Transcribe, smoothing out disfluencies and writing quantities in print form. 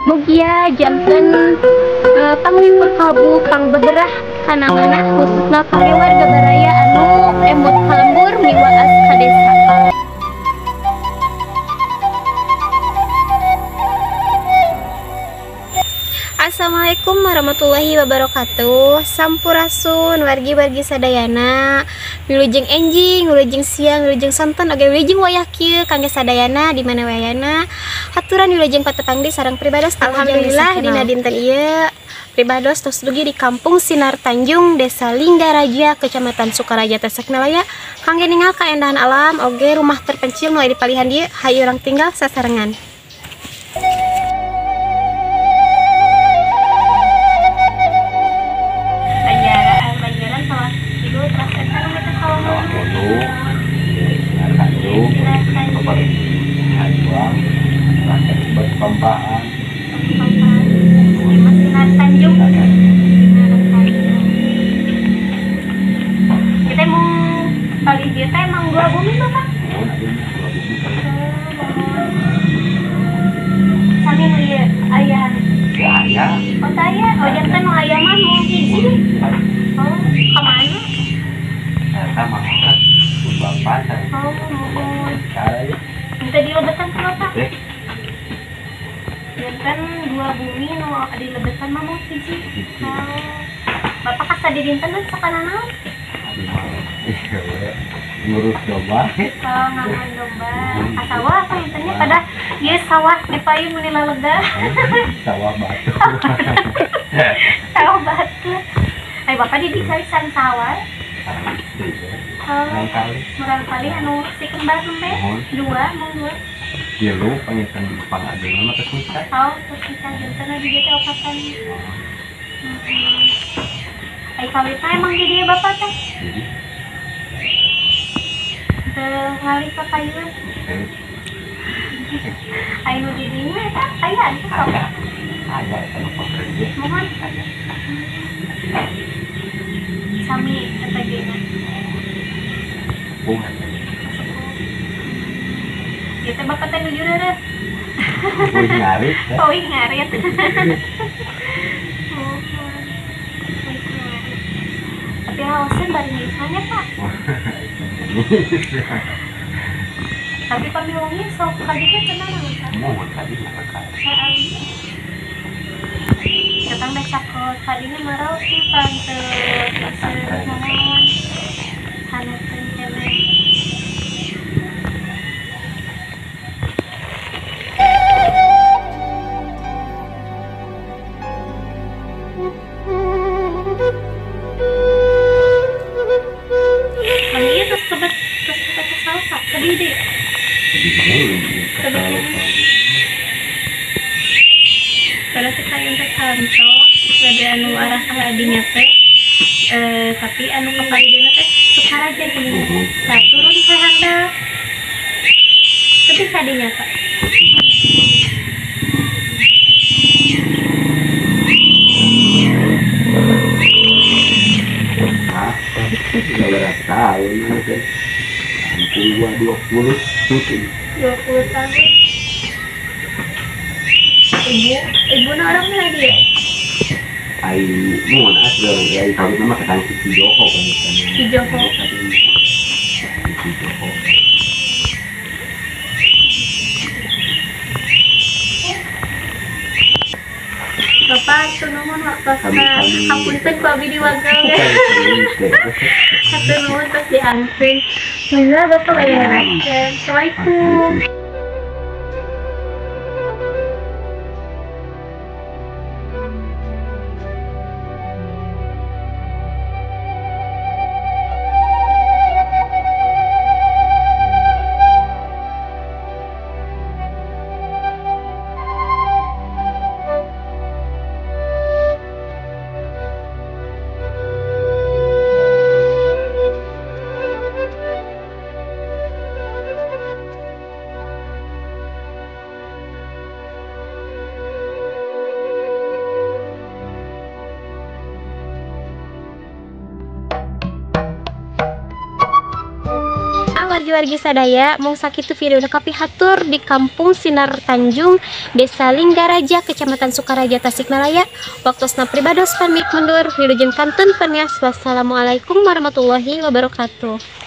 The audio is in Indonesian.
Mugia janten panglipur kalbu kang begerah kana mana khususna kangge warga baraya anu emut kalembur miwaas ka desa. Assalamualaikum warahmatullahi wabarakatuh. Sampurasun wargi-wargi sadayana, wilujeng enjing, wilujeng siang, wilujeng sonten, oge wilujeng wayah kieu kangge sadayana di mana wayana. Haturan wilujeng patepangdi sareng pribados. Alhamdulillah dina dinten ieu pribados tos dugi di Kampung Sinar Tanjung, Desa Linggaraja, Kecamatan Sukaraja, Tasikmalaya, kangge ningal kaendahan alam oge rumah terpencil mulai di palihan dieu hayu urang tinggal sasarengan. Pampaan Sinar Tanjung. Kita mau paling dia teh emang dua bumi Bapak. Sami nu ieu aya. ya Oh saya, oh janten nu aya mah nu hiji. Oh, ka mana? sama kan bapak Oh, mohon. saya Minta dilebetan ke Bapak. Janten dua bumi nu dilebetan mah mau hiji. Oh. Bapak kasa di dinten nu sakana naon? ngurus domba Oh, nganggur domba. Sawah apa intinya pada ieu sawah di payung mun lega. sawah batu Sawah batu. Bapak di kalisan sawah. lain kali Murang kali anu si kembar nembe. Dua, monggo. kilu pengitan di pangadeuna mah teh susah Oh, terus kita janten di dieu teh opatan. Ai kawitna emang di dieu Bapak teh. jadi Teu ngali ka kayeuan. Ai nu di dieu eta aya atuh sok. ada kalau pekerja Mohon ada sami eta geuna. bunga Ieu teh Bapak teh nuju reureuh. bunga ngarit Oh, ih ngarit. Tapi hawasan bari misalnya Pak. Tapi pamilongnya sok kajian tenang Pak. mau tadi makan Datang deh sakot tadinya marau sih tante mohon haneutkeun keneh. Mangnya terus tebet salah Pak tadi deh. Pada kita yang teh kantos ada anu arah ka adinya teh tapi anu ka palideuna teh Sukaraja gini. Nah, turun ke handap. Tapi kadinya Pak. berapa tahun mungkin hampir 20 20 tahun. Ibu orang mana dia? ai mau asal ai kami nama ketang si Joko kan Si Joko. si Joko Bapak nuhun waktu Kami- hapunten ku abdi diwagal. Hatur nuhun terus diangkeun. Alhamdulillah Bapak bayarakeun. Assalamualaikum. wargi sadaya, mung sakitu video kapi hatur di Kampung Sinar Tanjung, Desa Linggaraja, Kecamatan Sukaraja, Tasikmalaya. Waktosna pribados pamit mundur, wilujeng kantun penias. Wassalamualaikum warahmatullahi wabarakatuh.